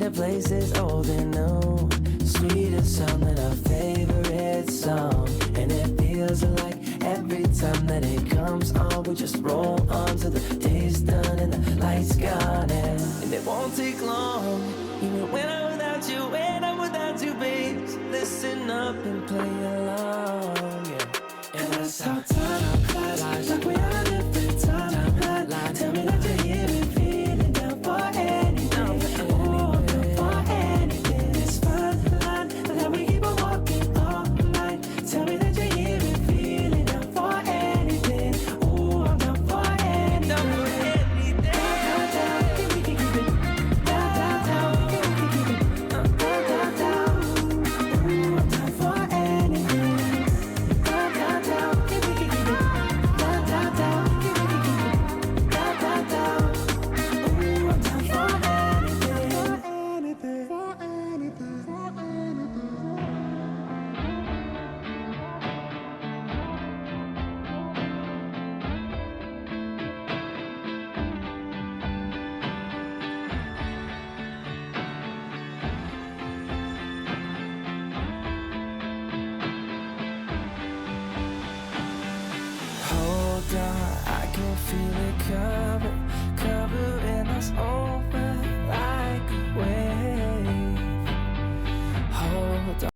to places old and new. Sweetest song than our favorite song. And it feels like every time that it comes on, we just roll on till the day's done and the lights gone. And it won't take long, even when I'm without you, when I'm without you, babe. So listen up and play along, yeah. And that's how time flies, like we are a different timeline. Tell me that you're here and feeling down for anything. Oh, I'm down for anything. It's fine line that we keep on walking all night. Tell me that you're here and feeling down for anything. Oh, I'm down for anything. Down, down, we can keep it. Down, down, down, we can keep it. Down, down, down. Ooh, I'm down for anything. Down, down, down, we can keep it. Down, down, down, we can keep it. Down, down, down. Ooh, I'm down for anything. For anything. For anything. Hold on, I can feel it covering us over like a wave. Hold on.